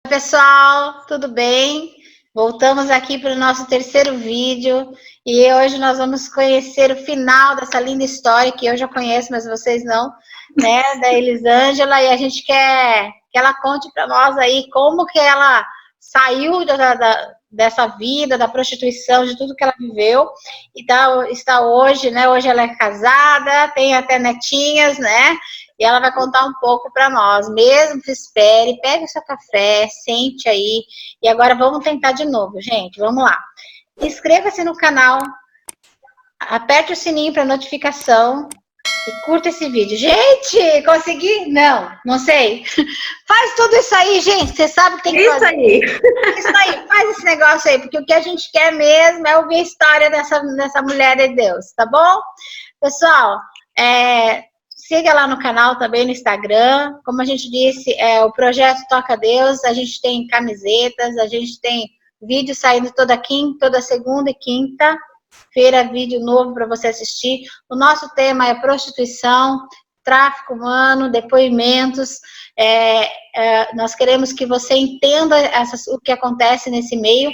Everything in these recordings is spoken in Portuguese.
Pessoal, tudo bem? Voltamos aqui para o nosso terceiro vídeo e hoje nós vamos conhecer o final dessa linda história que eu já conheço, mas vocês não, né? Da Elisângela, e a gente quer que ela conte para nós aí como que ela saiu dessa vida, da prostituição, de tudo que ela viveu e está hoje, né? Hoje ela é casada, tem até netinhas, né? E ela vai contar um pouco para nós, mesmo que espere, pegue o seu café, sente aí. E agora vamos tentar de novo, gente, vamos lá. Inscreva-se no canal, aperte o sininho para notificação e curta esse vídeo. Gente, consegui? Não sei. Faz tudo isso aí, gente, você sabe que tem que fazer. Isso aí, faz esse negócio aí, porque o que a gente quer mesmo é ouvir a história dessa mulher de Deus, tá bom? Pessoal, siga lá no canal também, no Instagram. Como a gente disse, o projeto Toca Deus, a gente tem camisetas, a gente tem vídeo saindo toda segunda e quinta-feira, vídeo novo para você assistir. O nosso tema é prostituição, tráfico humano, depoimentos. Nós queremos que você entenda o que acontece nesse meio,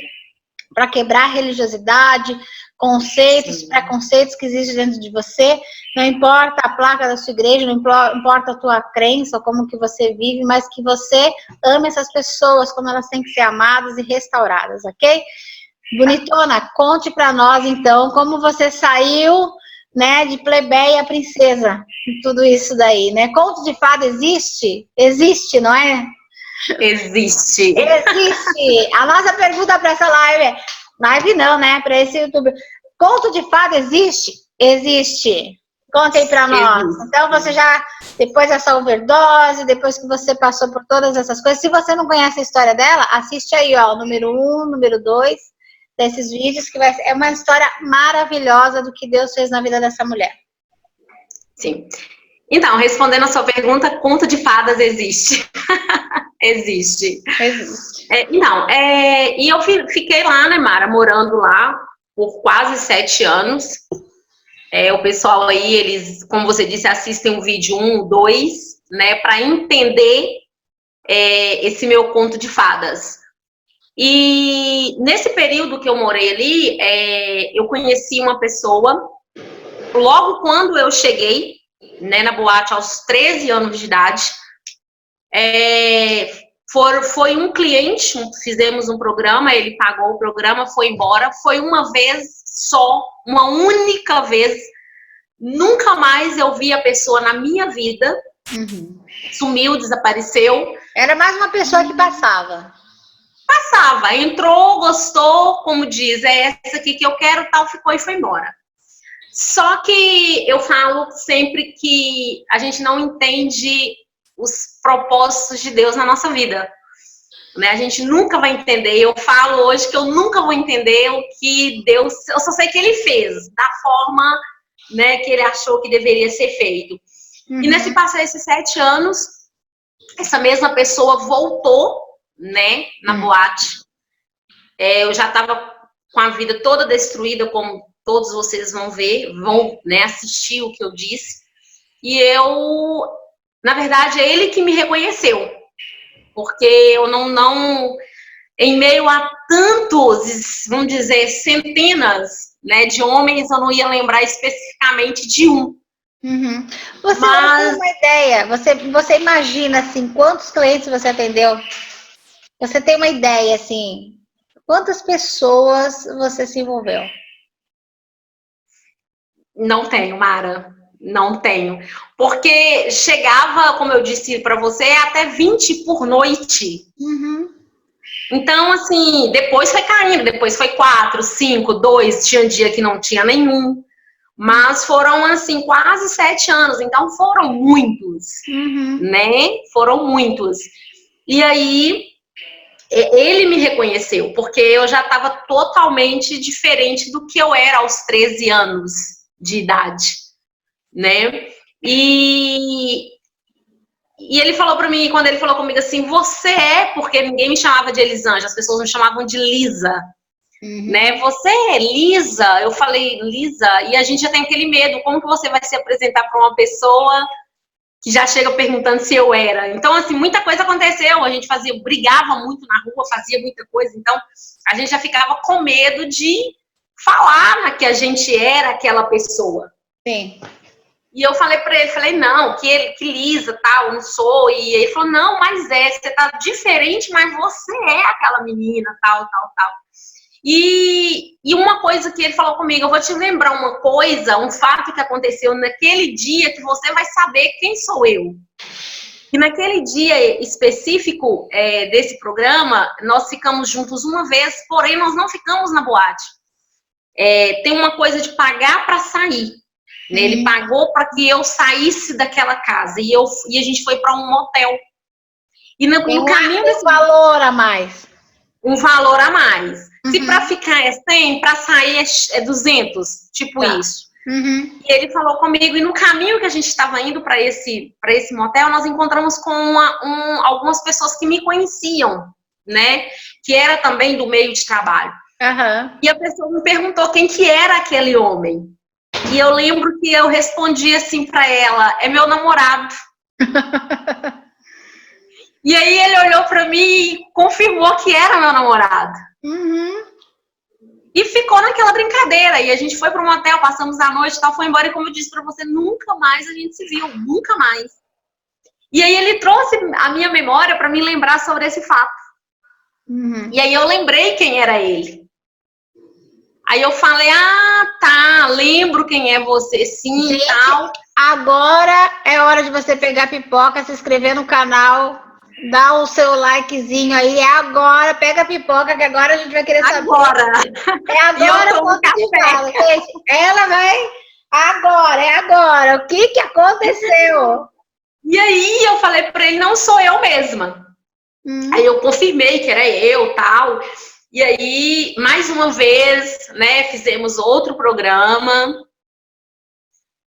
para quebrar a religiosidade, conceitos, preconceitos que existem dentro de você. Não importa a placa da sua igreja, não importa a tua crença ou como que você vive, mas que você ame essas pessoas como elas têm que ser amadas e restauradas, ok? Bonitona, conte para nós então como você saiu, né, de plebeia a princesa, tudo isso daí, né? Conto de fada existe? Existe, não é? Existe. A nossa pergunta para essa live não, né? Para esse YouTube. Conto de fada existe? Existe. Conta aí para nós. Existe. Então você já, depois dessa overdose, depois que você passou por todas essas coisas, se você não conhece a história dela, assiste aí, ó, o número 1, número 2 desses vídeos, que é uma história maravilhosa do que Deus fez na vida dessa mulher. Sim. Então, respondendo a sua pergunta, conto de fadas existe. Existe. E eu fiquei lá, né, Mara, morando lá por quase 7 anos. O pessoal aí, eles, como você disse, assistem o vídeo 1, 2, né, para entender esse meu conto de fadas. E nesse período que eu morei ali, eu conheci uma pessoa, logo quando eu cheguei, né, na boate aos 13 anos de idade. Foi um cliente, fizemos um programa, ele pagou o programa, foi embora, foi uma vez só, uma única vez, nunca mais eu vi a pessoa na minha vida, sumiu, desapareceu. Era mais uma pessoa que passava. Passava, entrou, gostou, como diz, é essa aqui que eu quero, tal, ficou e foi embora. Só que eu falo sempre que a gente não entende os propósitos de Deus na nossa vida, né? A gente nunca vai entender. Eu falo hoje que eu nunca vou entender o que Deus, eu só sei que Ele fez da forma, né, que Ele achou que deveria ser feito. E nesse passar esses 7 anos, essa mesma pessoa voltou, né, na boate. Eu já estava com a vida toda destruída, como todos vocês vão ver, né, assistir o que eu disse. E na verdade, é ele que me reconheceu. Porque eu não em meio a tantos, vamos dizer, centenas, né, de homens, eu não ia lembrar especificamente de um. Você tem uma ideia, você imagina, assim, quantos clientes você atendeu? Você tem uma ideia, assim, quantas pessoas você se envolveu? Não tenho, Mara. Não tenho. Porque chegava, como eu disse para você, até 20 por noite. Então, assim, depois foi caindo, depois foi 4, 5, 2, tinha dia que não tinha nenhum. Mas foram, assim, quase 7 anos. Então, foram muitos, né? Foram muitos. E aí, ele me reconheceu, porque eu já estava totalmente diferente do que eu era aos 13 anos de idade, né? E ele falou para mim, quando ele falou comigo assim, porque ninguém me chamava de Elisângela, as pessoas me chamavam de Lisa, né? Você é Lisa? Eu falei, Lisa? E a gente já tem aquele medo, como que você vai se apresentar para uma pessoa que já chega perguntando se eu era. Então, assim, muita coisa aconteceu, a gente brigava muito na rua, fazia muita coisa, então a gente já ficava com medo de falar que a gente era aquela pessoa. Sim. E eu falei pra ele, não, que Lisa, tal, eu não sou. E ele falou, não, mas você tá diferente, mas você é aquela menina, tal. E uma coisa que ele falou comigo, eu vou te lembrar uma coisa, um fato que aconteceu naquele dia que você vai saber quem sou eu. E naquele dia específico desse programa, nós ficamos juntos uma vez, porém nós não ficamos na boate. Tem uma coisa de pagar para sair. Né? Ele pagou para que eu saísse daquela casa e a gente foi para um motel. E no caminho desse valor a mais. Um valor a mais. Se para ficar é 100, para sair é 200, tipo isso. E ele falou comigo, e no caminho que a gente estava indo para esse motel, nós encontramos com algumas pessoas que me conheciam, né? Que era também do meio de trabalho. E a pessoa me perguntou quem que era aquele homem. E eu lembro que eu respondi assim para ela, é meu namorado. E aí ele olhou para mim e confirmou que era meu namorado. E ficou naquela brincadeira. E a gente foi para um motel, passamos a noite e tal, foi embora. E como eu disse para você, nunca mais a gente se viu, nunca mais. E aí ele trouxe a minha memória para me lembrar sobre esse fato. E aí eu lembrei quem era ele. Aí eu falei, tá, lembro quem é você, sim, gente, tal. Agora é hora de você pegar a pipoca, se inscrever no canal, dar o seu likezinho aí, agora, pega a pipoca, que agora a gente vai querer saber. Agora! É agora, ponto de fala, gente. Ela vai, é agora, o que aconteceu? E aí eu falei pra ele, não sou eu mesma. Aí eu confirmei que era eu, tal. E aí, mais uma vez, né, fizemos outro programa.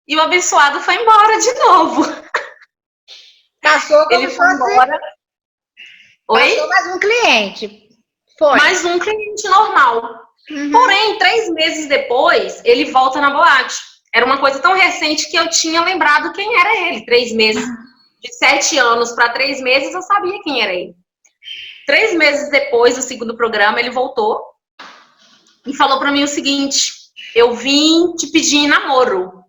E o abençoado foi embora de novo. Passou como ele foi embora. Oi? Passou mais um cliente. Foi. Mais um cliente normal. Porém, 3 meses depois, ele volta na boate. Era uma coisa tão recente que eu tinha lembrado quem era ele. 3 meses. De 7 anos para 3 meses, eu sabia quem era ele. 3 meses depois do segundo programa, ele voltou e falou para mim o seguinte: eu vim te pedir em namoro.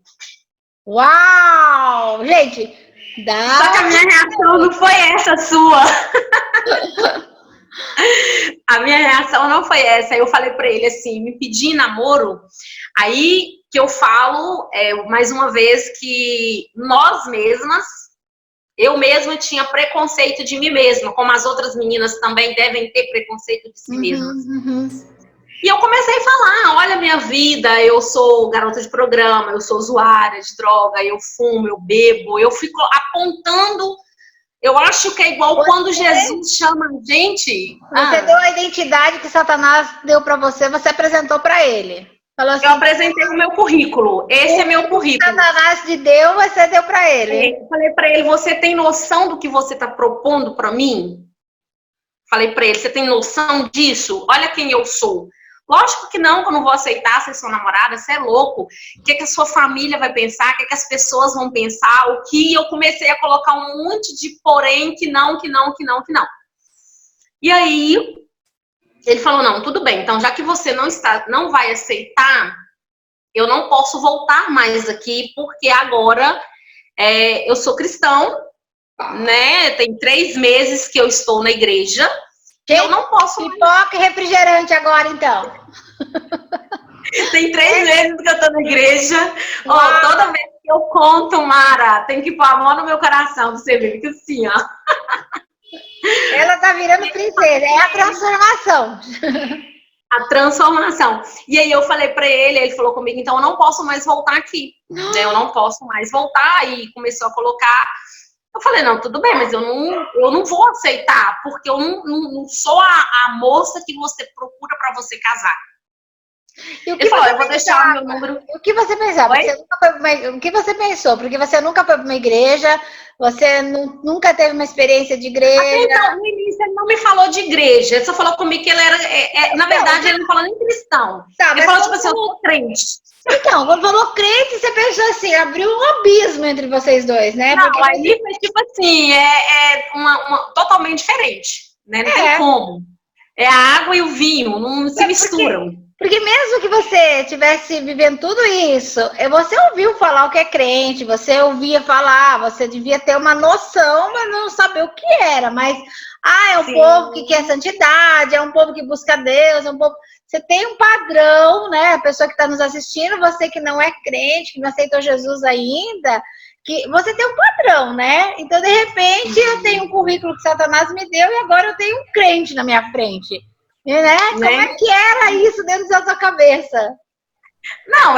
Uau! Gente, só que a minha reação não foi essa sua. A minha reação não foi essa. Aí eu falei para ele assim, me pedir em namoro. Aí que eu falo, mais uma vez, que nós mesmas, eu mesma tinha preconceito de mim mesma, como as outras meninas também devem ter preconceito de si mesmas. E eu comecei a falar, olha a minha vida, eu sou garota de programa, eu sou usuária de droga, eu fumo, eu bebo, eu fico apontando, eu acho que é igual quando Jesus chama a gente. Você deu a identidade que Satanás deu para você apresentou para ele. Falou assim, eu apresentei o meu currículo. Esse é meu currículo. Satanás te deu, você deu para ele. Eu falei para ele, você tem noção do que você está propondo para mim? Falei para ele, você tem noção disso? Olha quem eu sou. Lógico que não, que eu não vou aceitar ser sua namorada, você é louco. O que a sua família vai pensar? O que as pessoas vão pensar? O que eu comecei a colocar um monte de porém, que não. E aí, ele falou, não, tudo bem, então já que você não vai aceitar, eu não posso voltar mais aqui, porque agora eu sou cristão, né? Tem 3 meses que eu estou na igreja. Eu não posso. Pipoca e refrigerante agora, então. Tem 3 meses que eu tô na igreja. Ó, toda vez que eu conto, Mara, tem que pôr a mão no meu coração pra você ver que assim, ó. Ela tá virando princesa, é a transformação. A transformação. E aí eu falei pra ele falou comigo, então eu não posso mais voltar aqui. Né? Eu não posso mais voltar. E começou a colocar. Eu falei, não, tudo bem, mas eu não vou aceitar, porque eu não sou a moça que você procura para você casar. E o que Ele falou, você eu vou deixar o meu número... O que você pensava? Oi? O que você pensou? Porque você nunca foi para uma igreja, você nunca teve uma experiência de Até igreja. então, no início, ele não me falou de igreja, ele só falou comigo que ele era... na verdade, ele não falou nem cristão. Tá, Ele mas falou, tipo assim, eu sou crente. então, quando falou crente, você pensou assim, abriu um abismo entre vocês dois, né? Não, Porque aí foi tipo assim, uma totalmente diferente, né? Não tem é, como. É a água e o vinho, não se misturam. porque mesmo que você estivesse vivendo tudo isso, você ouviu falar o que é crente, você ouvia falar, você devia ter uma noção, mas não saber o que era. Mas, é um Sim. povo que quer santidade, é um povo que busca Deus, é um povo... Você tem um padrão, né? A pessoa que está nos assistindo, você que não é crente, que não aceitou Jesus ainda, que você tem um padrão, né? Então, de repente, eu tenho um currículo que Satanás me deu e agora eu tenho um crente na minha frente. Né? Como é que era isso dentro da sua cabeça? Não,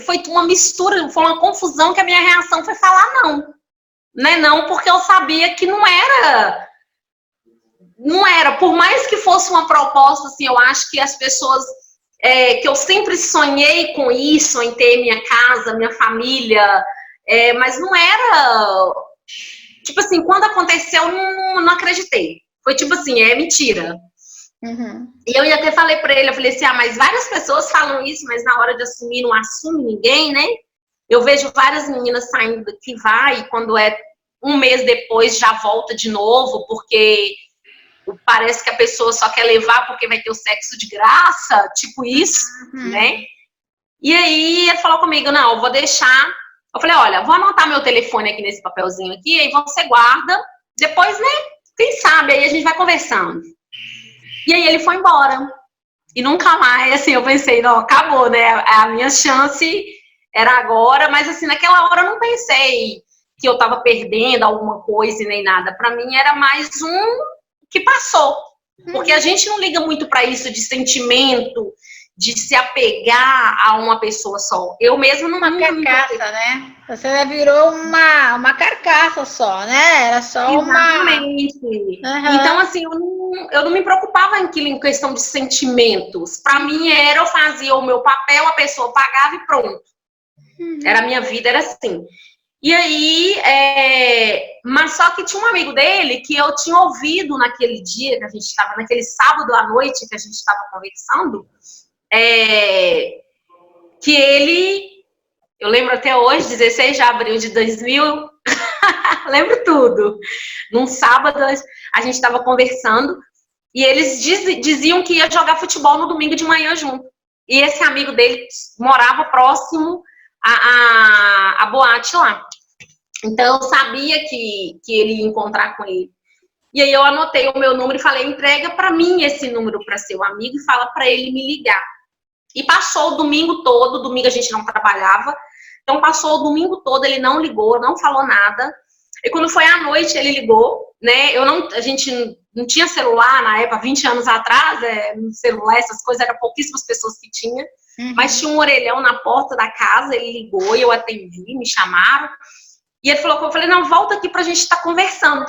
foi uma mistura, foi uma confusão que a minha reação foi falar não. Né? Não, porque eu sabia que não era, por mais que fosse uma proposta, assim, eu acho que as pessoas, que eu sempre sonhei com isso, em ter minha casa, minha família, mas não era, tipo assim, quando aconteceu, eu não acreditei. Foi tipo assim, é mentira. Uhum. E eu até falei pra ele, eu falei assim, mas várias pessoas falam isso, mas na hora de assumir não assume ninguém, né? Eu vejo várias meninas saindo que vai, e quando é um mês depois já volta de novo, porque parece que a pessoa só quer levar porque vai ter o sexo de graça, tipo isso, né? E aí ele falou comigo, não, eu vou deixar. Eu falei, olha, vou anotar meu telefone aqui nesse papelzinho aqui, aí você guarda, depois, né, quem sabe, aí a gente vai conversando. E aí ele foi embora. E nunca mais, assim, eu pensei, não, acabou, né? A minha chance era agora, mas assim, naquela hora eu não pensei que eu tava perdendo alguma coisa e nem nada. Pra mim era mais um que passou. Porque a gente não liga muito pra isso de sentimento, de se apegar a uma pessoa só. Eu mesmo não... Uma carcaça, né? Você virou uma carcaça só, né? Era só Exatamente. Uhum. Então, assim, eu não me preocupava em questão de sentimentos. Para mim, eu fazia o meu papel, a pessoa pagava e pronto. Era a minha vida, era assim. E aí, mas só que tinha um amigo dele que eu tinha ouvido naquele dia que a gente estava, naquele sábado à noite que a gente estava conversando, que ele, eu lembro até hoje, 16 de abril de 2000, lembro tudo. Num sábado, a gente estava conversando e eles diziam que ia jogar futebol no domingo de manhã junto. E esse amigo dele morava próximo à boate lá. Então, eu sabia que ele ia encontrar com ele. E aí, eu anotei o meu número e falei, entrega para mim esse número para seu amigo e fala para ele me ligar. E passou o domingo todo, domingo a gente não trabalhava, então passou o domingo todo, ele não ligou, não falou nada. E quando foi à noite, ele ligou, né? A gente não tinha celular na época, 20 anos atrás, celular, essas coisas, eram pouquíssimas pessoas que tinham. Mas tinha um orelhão na porta da casa, ele ligou e eu atendi, me chamaram. E ele falou, eu falei, não, volta aqui pra gente estar conversando.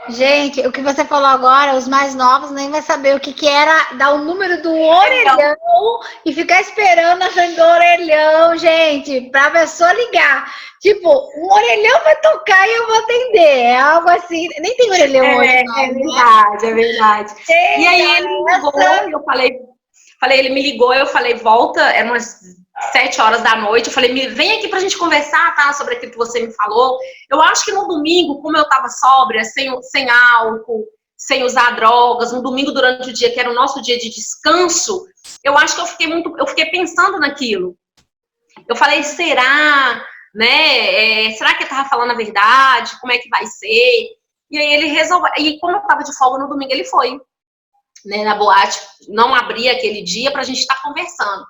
Gente, o que você falou agora, os mais novos nem vai saber o que era dar o número do orelhão e ficar esperando a frente do orelhão, gente, pra pessoa ligar. Tipo, o orelhão vai tocar e eu vou atender. É algo assim, nem tem orelhão hoje. Não, é verdade, é verdade. Eita, e aí ele me ligou, eu falei, ele me ligou, eu falei, volta, eram umas 7 horas da noite, eu falei, vem aqui pra gente conversar, tá, sobre aquilo que você me falou. Eu acho que no domingo, como eu tava sóbria, sem álcool, sem usar drogas, no domingo durante o dia, que era o nosso dia de descanso, eu acho que eu fiquei pensando naquilo. Eu falei, será, né, será que ele tava falando a verdade? Como é que vai ser? E aí ele resolveu, e como eu tava de folga no domingo, ele foi, né, na boate, não abria aquele dia pra gente estar conversando.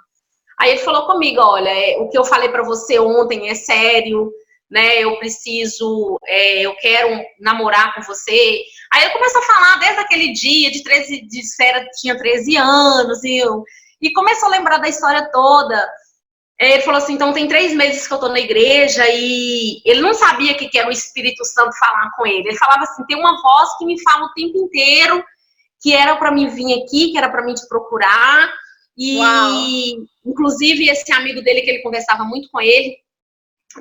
Aí ele falou comigo, olha, o que eu falei pra você ontem é sério, né, eu quero namorar com você. Aí eu começo a falar desde aquele dia, tinha 13 anos, e começou a lembrar da história toda. Ele falou assim, então tem 3 meses que eu tô na igreja, e ele não sabia que era o Espírito Santo falar com ele. Ele falava assim, tem uma voz que me fala o tempo inteiro que era para mim vir aqui, que era para mim te procurar. E, uau, inclusive, esse amigo dele, que ele conversava muito com ele,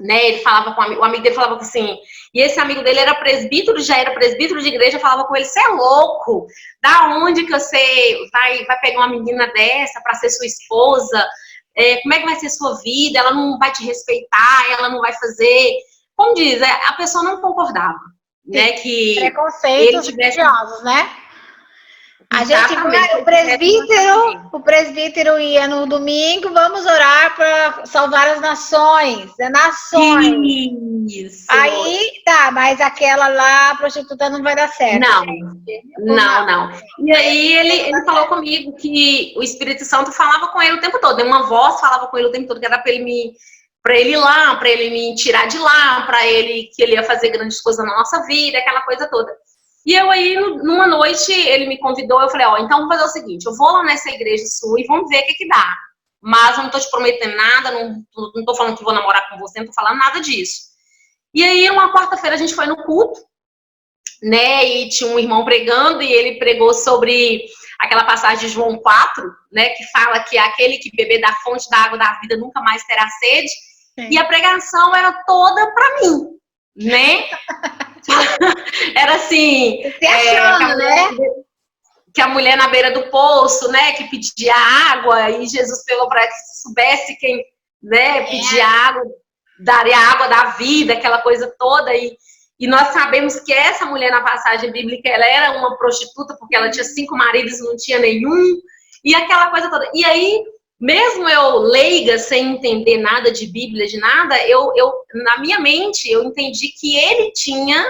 né, ele falava com o amigo dele, falava assim, e esse amigo dele era presbítero, já era presbítero de igreja, falava com ele, você é louco, da onde que você vai pegar uma menina dessa para ser sua esposa, como é que vai ser sua vida, ela não vai te respeitar, ela não vai fazer, como diz, a pessoa não concordava, né, que preconceitos religiosos, né? A gente vai, o presbítero ia no domingo, vamos orar para salvar as nações, nações. Isso. Aí, tá, mas aquela lá, a prostituta, não vai dar certo. Não. E aí ele falou comigo que o Espírito Santo falava com ele o tempo todo, uma voz falava com ele o tempo todo, que era para ele ir lá, para ele me tirar de lá, que ele ia fazer grandes coisas na nossa vida, aquela coisa toda. E eu aí, numa noite, ele me convidou, eu falei, então vamos fazer o seguinte, eu vou lá nessa igreja sua e vamos ver o que dá. Mas eu não tô te prometendo nada, não tô falando que vou namorar com você, não tô falando nada disso. E aí, uma quarta-feira, a gente foi no culto, né, e tinha um irmão pregando, e ele pregou sobre aquela passagem de João 4, né, que fala que aquele que beber da fonte da água da vida nunca mais terá sede. Sim. E a pregação era toda pra mim, né? Era assim, que a mulher na beira do poço, né, que pedia água, e Jesus pegou para que soubesse quem, né, pedia água, daria a água da vida, aquela coisa toda, e nós sabemos que essa mulher na passagem bíblica, ela era uma prostituta, porque ela tinha 5 maridos e não tinha nenhum, e aquela coisa toda. E aí, mesmo eu leiga, sem entender nada de Bíblia, de nada, eu na minha mente, eu entendi que ele tinha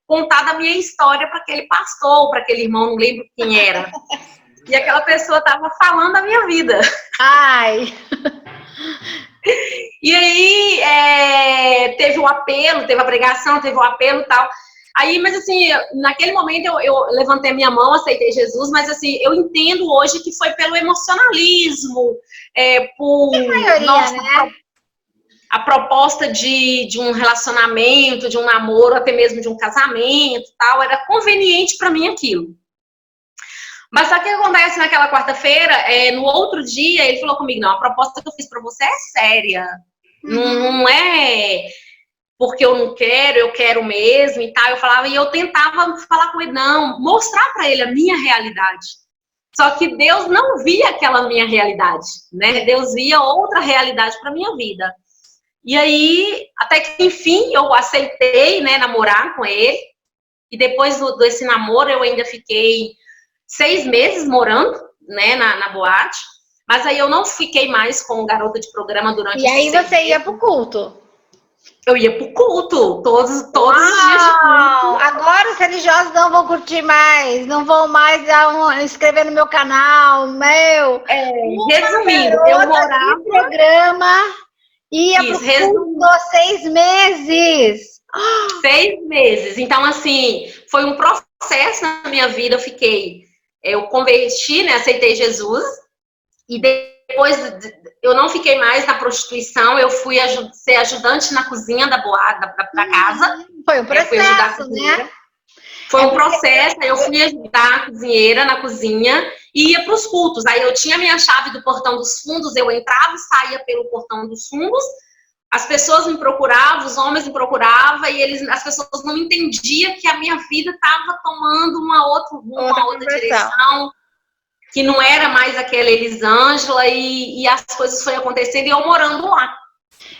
contado a minha história para aquele pastor, para aquele irmão, não lembro quem era. E aquela pessoa estava falando a minha vida. Ai! E aí, teve o apelo, teve a pregação, teve o apelo e tal. Aí, mas assim, naquele momento eu levantei a minha mão, aceitei Jesus, mas assim, eu entendo hoje que foi pelo emocionalismo, por né? A proposta de um relacionamento, de um namoro, até mesmo de um casamento e tal, era conveniente para mim aquilo. Mas sabe o que acontece naquela quarta-feira? No outro dia, ele falou comigo, não, a proposta que eu fiz para você é séria, não é porque eu não quero, eu quero mesmo e tal. Eu falava, e eu tentava falar com ele, não, mostrar para ele a minha realidade. Só que Deus não via aquela minha realidade, né? Deus via outra realidade para minha vida. E aí, até que enfim, eu aceitei, né, namorar com ele. E depois desse namoro, eu ainda fiquei 6 meses morando, né, na boate. Mas aí eu não fiquei mais como garota de programa durante E aí você ia pro culto? Eu ia pro culto, todos os dias de culto. Agora os religiosos não vão curtir mais, não vão mais inscrever no meu canal, resumindo, eu morava no programa, ia pro culto 6 meses. 6 meses. Então, assim, foi um processo na minha vida. Eu converti, né, aceitei Jesus, e depois eu não fiquei mais na prostituição, eu fui ser ajudante na cozinha da casa. Foi um processo, né? Foi um processo, eu fui ajudar a cozinheira na cozinha e ia para os cultos. Aí eu tinha minha chave do portão dos fundos, eu entrava e saía pelo portão dos fundos, as pessoas me procuravam, os homens me procuravam, e as pessoas não entendiam que a minha vida estava tomando uma outra direção, que não era mais aquela Elisângela, e as coisas foram acontecendo e eu morando lá.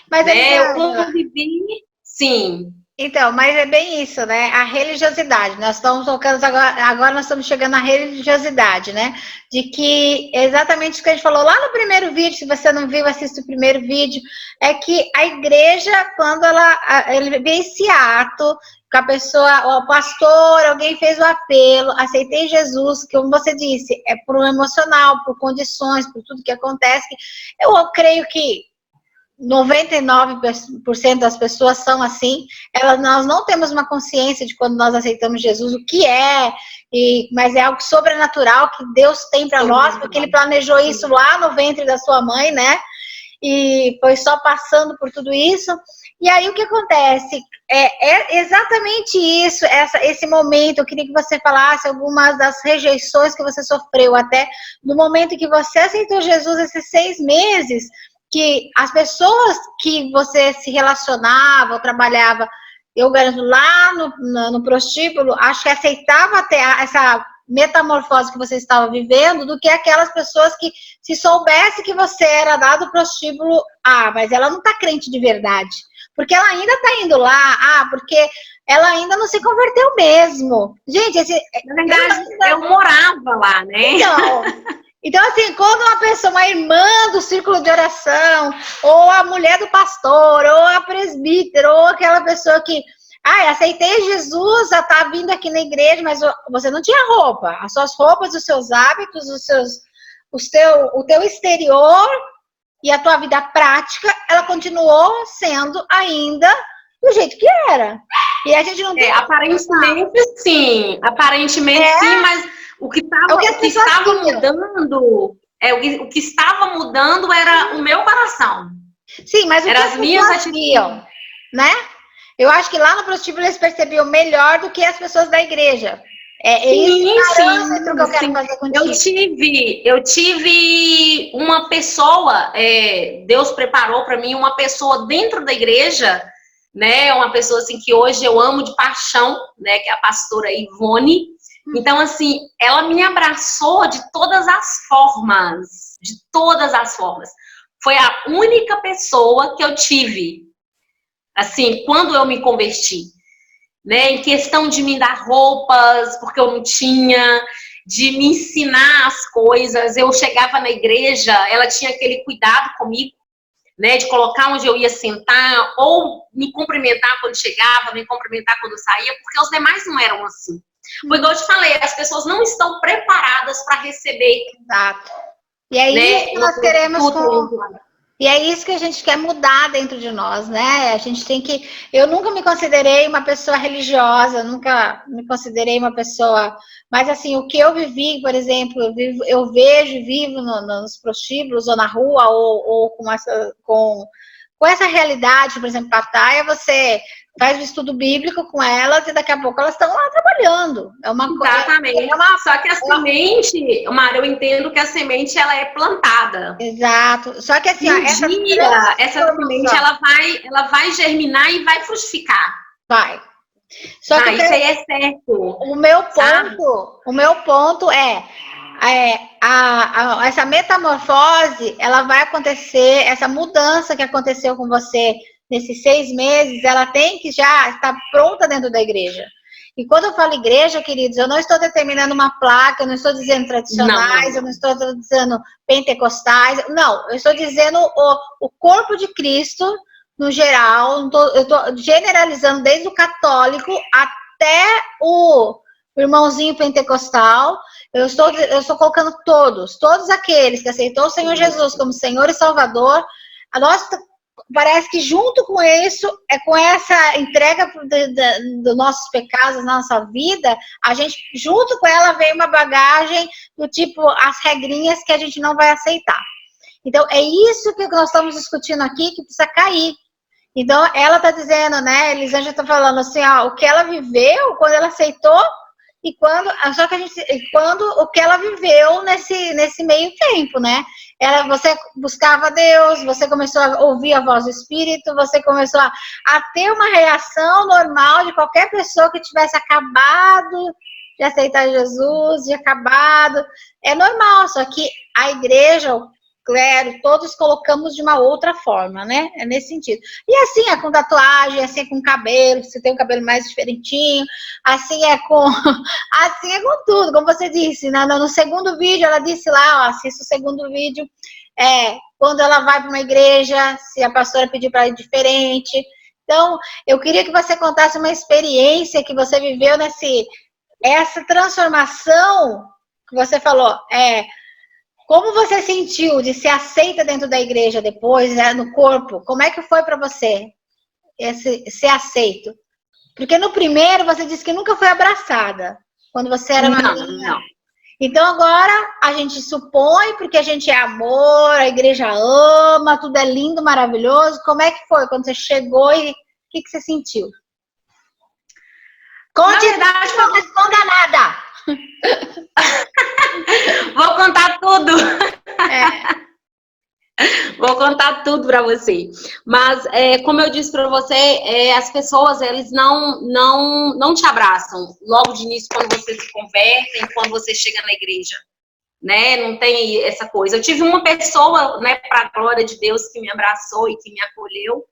Mas eu convivi, sim. Então, mas é bem isso, né? A religiosidade. Nós estamos tocando agora nós estamos chegando na religiosidade, né? De que exatamente o que a gente falou lá no primeiro vídeo, se você não viu, assista o primeiro vídeo, é que a igreja, quando ele vê esse ato, que a pessoa, o pastor, alguém fez o apelo, aceitei Jesus, que como você disse, é por um emocional, por condições, por tudo que acontece. Eu creio que 99% das pessoas são assim. Nós não temos uma consciência de quando nós aceitamos Jesus, o que é, mas é algo sobrenatural que Deus tem para nós, porque Ele planejou isso lá no ventre da sua mãe, né? e foi só passando por tudo isso. E aí o que acontece? É exatamente isso, esse momento. Eu queria que você falasse algumas das rejeições que você sofreu, até no momento que você aceitou Jesus, esses 6 meses, que as pessoas que você se relacionava ou trabalhava, eu garanto, lá no prostíbulo, acho que aceitava até essa metamorfose que você estava vivendo, do que aquelas pessoas que, se soubesse que você era dado prostíbulo, mas ela não está crente de verdade, porque ela ainda está indo lá, porque ela ainda não se converteu mesmo. Gente, na verdade, eu morava lá, né? Então, assim, quando uma irmã do círculo de oração, ou a mulher do pastor, ou a presbítera, ou aquela pessoa que, aceitei Jesus, já tá vindo aqui na igreja, mas você não tinha roupa. As suas roupas, os seus hábitos, o teu exterior e a tua vida prática, ela continuou sendo ainda do jeito que era. E a gente não tem... Aparentemente sim, mas o que estava mudando era o meu coração. Sim, mas o que as pessoas viam, né? Eu acho que lá no prostíbulo eles percebiam melhor do que as pessoas da igreja. Esse parâmetro que eu quero fazer contigo. Eu tive uma pessoa, Deus preparou para mim uma pessoa dentro da igreja, né? Uma pessoa assim que hoje eu amo de paixão, né? Que é a pastora Ivone. Então, assim, ela me abraçou de todas as formas. De todas as formas. Foi a única pessoa que eu tive, assim, quando eu me converti. Né? Em questão de me dar roupas, porque eu não tinha, de me ensinar as coisas. Eu chegava na igreja, ela tinha aquele cuidado comigo, né? De colocar onde eu ia sentar, ou me cumprimentar quando chegava, me cumprimentar quando saía, porque os demais não eram assim. Foi igual eu te falei, as pessoas não estão preparadas para receber. Exato. E é isso que nós queremos E é isso que a gente quer mudar dentro de nós, né? A gente tem que... Eu nunca me considerei uma pessoa religiosa, nunca me considerei uma pessoa... Mas, assim, o que eu vivi, por exemplo, eu vejo e vivo nos prostíbulos, ou na rua, ou com essa realidade, por exemplo, Pattaya, você faz o estudo bíblico com elas e daqui a pouco elas estão lá trabalhando. É uma coisa. Exatamente. Só que a semente, Mara, eu entendo que a semente ela é plantada. Exato. Só que assim, essa semente ela vai germinar e vai frutificar. Vai. Só que isso aí é certo. O meu ponto é essa metamorfose, ela vai acontecer, essa mudança que aconteceu com você nesses 6 meses, ela tem que já estar pronta dentro da igreja. E quando eu falo igreja, queridos, eu não estou determinando uma placa, eu não estou dizendo tradicionais, eu não estou dizendo pentecostais, não, eu estou dizendo o corpo de Cristo no geral, eu estou generalizando desde o católico até o irmãozinho pentecostal. Eu estou colocando todos aqueles que aceitou o Senhor Jesus como Senhor e Salvador. A nossa, parece que junto com isso, com essa entrega dos nossos pecados na nossa vida, a gente, junto com ela, vem uma bagagem do tipo, as regrinhas que a gente não vai aceitar. Então, é isso que nós estamos discutindo aqui, que precisa cair. Então, ela está dizendo, né, Elisângela está falando assim, o que ela viveu quando ela aceitou e quando o que ela viveu nesse meio tempo, né? Você buscava Deus, você começou a ouvir a voz do Espírito, você começou a ter uma reação normal de qualquer pessoa que tivesse acabado de aceitar Jesus, de acabado. É normal, só que a igreja, o clero, todos colocamos de uma outra forma, né? É nesse sentido. E assim é com tatuagem, assim é com cabelo, você tem um cabelo mais diferentinho, assim é com tudo, como você disse, né? No segundo vídeo, ela disse lá, assista o segundo vídeo, quando ela vai para uma igreja, se a pastora pedir para ir diferente. Então, eu queria que você contasse uma experiência que você viveu essa transformação que você falou, como você sentiu de ser aceita dentro da igreja depois, no corpo? Como é que foi para você ser aceito? Porque no primeiro você disse que nunca foi abraçada. Quando você era uma menina. Não. Então agora a gente supõe, porque a gente é amor, a igreja ama, tudo é lindo, maravilhoso. Como é que foi quando você chegou e o que você sentiu? Conte, na verdade, não responda nada. Vou contar tudo. Vou contar tudo para você. Mas, como eu disse para você, as pessoas, eles não te abraçam logo de início quando você se converte, quando você chega na igreja, né? Não tem essa coisa. Eu tive uma pessoa, né, para a glória de Deus, que me abraçou e que me acolheu,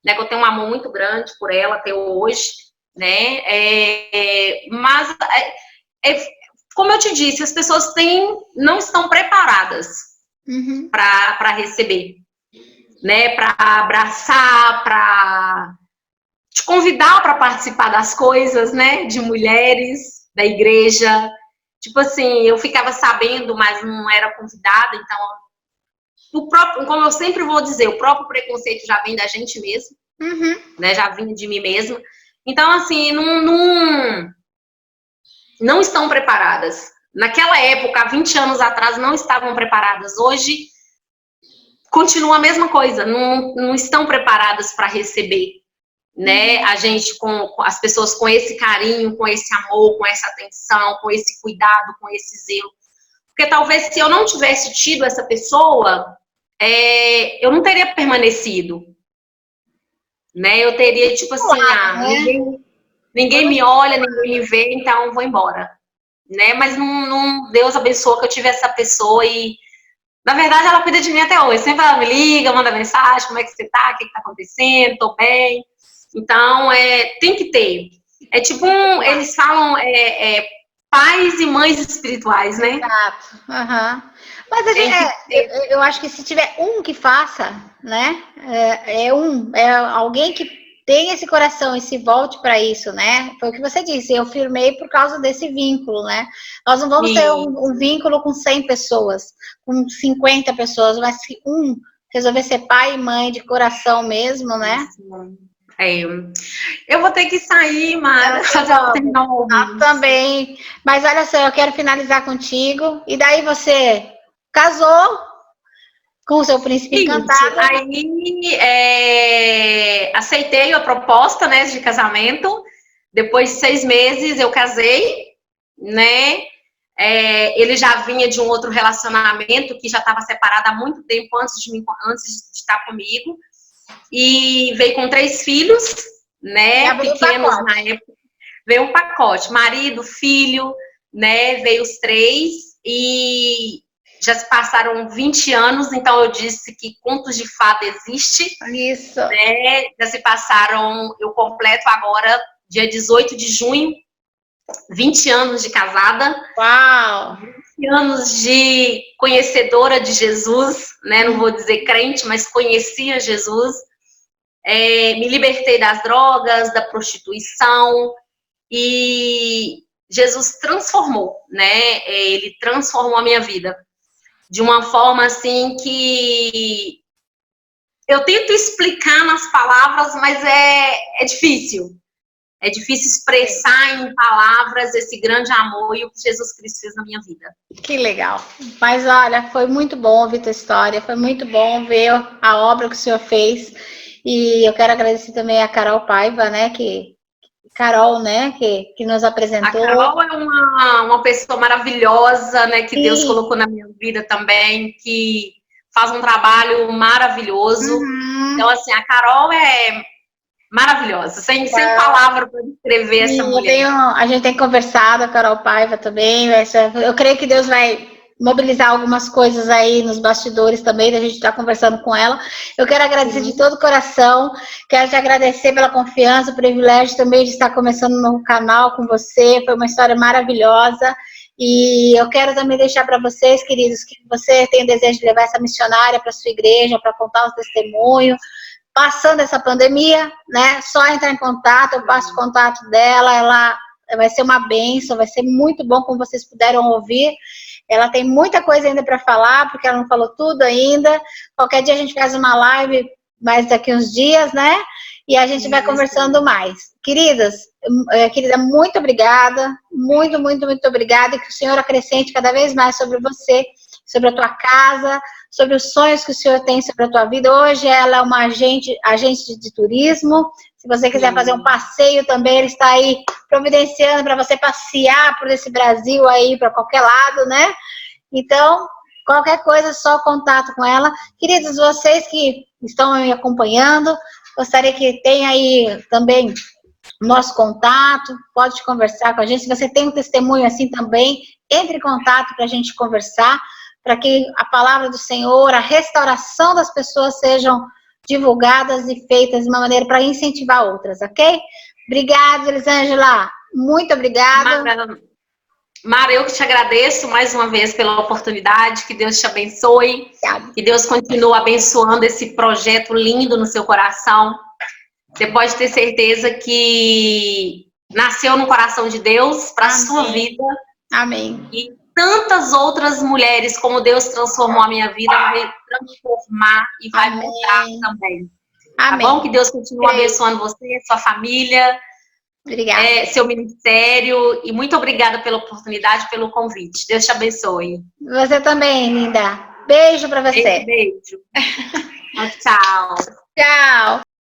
né? Que eu tenho um amor muito grande por ela até hoje, né? Mas, como eu te disse, as pessoas não estão preparadas para receber, né? Para abraçar, para te convidar para participar das coisas, né? De mulheres, da igreja. Tipo assim, eu ficava sabendo, mas não era convidada, então, como eu sempre vou dizer, o próprio preconceito já vem da gente mesmo, né? Já vinha de mim mesma. Então, assim, não estão preparadas. Naquela época, há 20 anos atrás, não estavam preparadas. Hoje, continua a mesma coisa, não estão preparadas para receber, né? A gente, com as pessoas com esse carinho, com esse amor, com essa atenção, com esse cuidado, com esse zelo. Porque talvez se eu não tivesse tido essa pessoa, eu não teria permanecido, né? Eu teria, tipo assim, ninguém me olha, ninguém me vê, então vou embora, né? Mas Deus abençoou que eu tive essa pessoa e, na verdade, ela cuida de mim até hoje. Sempre ela me liga, manda mensagem, como é que você tá, o que tá acontecendo, tô bem. Então, tem que ter. É tipo eles falam pais e mães espirituais, né? Exato. Mas eu acho que se tiver um que faça, né? É alguém que tem esse coração e se volte para isso, né? Foi o que você disse, eu firmei por causa desse vínculo, né? Nós não vamos ter um vínculo com 100 pessoas, com 50 pessoas, mas se um resolver ser pai e mãe de coração mesmo, né? Eu vou ter que sair, Mara, para terminar o almoço. Também. Mas olha só, eu quero finalizar contigo. E daí você casou com o seu príncipe encantado. Aí aceitei a proposta, né, de casamento. Depois de 6 meses eu casei, né? Ele já vinha de um outro relacionamento que já estava separado há muito tempo antes de estar comigo. E veio com 3 filhos, né? Pequenos na época. Veio um pacote, marido, filho, né? Veio os 3 e já se passaram 20 anos, então eu disse que contos de fada existe. Isso. Né? Já se passaram, eu completo agora, dia 18 de junho, 20 anos de casada. Uau! 20 anos de conhecedora de Jesus, né? Não vou dizer crente, mas conhecia Jesus. Me libertei das drogas, da prostituição, e Jesus transformou, né? Ele transformou a minha vida de uma forma assim que eu tento explicar nas palavras, mas é difícil. É difícil expressar em palavras esse grande amor e o que Jesus Cristo fez na minha vida. Que legal. Mas olha, foi muito bom ouvir tua história, foi muito bom ver a obra que o senhor fez. E eu quero agradecer também a Carol Paiva, né, que nos apresentou. A Carol é uma pessoa maravilhosa, né, que Deus colocou na minha vida também, que faz um trabalho maravilhoso. Então, assim, a Carol é maravilhosa, sem palavra para descrever essa mulher. A gente tem conversado, a Carol Paiva também. Eu creio que Deus vai mobilizar algumas coisas aí nos bastidores também, da gente estar conversando com ela. Eu quero agradecer de todo o coração, quero te agradecer pela confiança, o privilégio também de estar começando no canal com você, foi uma história maravilhosa. E eu quero também deixar para vocês, queridos, que você tem o desejo de levar essa missionária para sua igreja, para contar os testemunhos, passando essa pandemia, né? Só entrar em contato, eu passo o contato dela, ela vai ser uma bênção, vai ser muito bom, como vocês puderam ouvir. Ela tem muita coisa ainda para falar, porque ela não falou tudo ainda. Qualquer dia a gente faz uma live, mais daqui uns dias, né? e a gente vai conversando mais. Querida, muito obrigada, muito obrigada, e que o Senhor acrescente cada vez mais sobre você, sobre a tua casa, sobre os sonhos que o Senhor tem sobre a tua vida. Hoje ela é uma agente de turismo. Se você quiser fazer um passeio também, ele está aí providenciando para você passear por esse Brasil aí, para qualquer lado, né? Então, qualquer coisa, só contato com ela. Queridos, vocês que estão me acompanhando, gostaria que tenha aí também o nosso contato, pode conversar com a gente. Se você tem um testemunho assim também, entre em contato para a gente conversar, para que a palavra do Senhor, a restauração das pessoas sejam divulgadas e feitas de uma maneira para incentivar outras, ok? Obrigada, Elisângela. Muito obrigada. Mara, eu que te agradeço mais uma vez pela oportunidade, que Deus te abençoe, que Deus continue abençoando esse projeto lindo no seu coração. Você pode ter certeza que nasceu no coração de Deus para a sua vida. Amém. E tantas outras mulheres, como Deus transformou a minha vida, vai transformar e vai mudar também. Amém. Tá bom? Que Deus continue abençoando você, sua família, seu ministério. E muito obrigada pela oportunidade, pelo convite. Deus te abençoe. Você também, linda. Beijo para você. Beijo. Tchau. Tchau.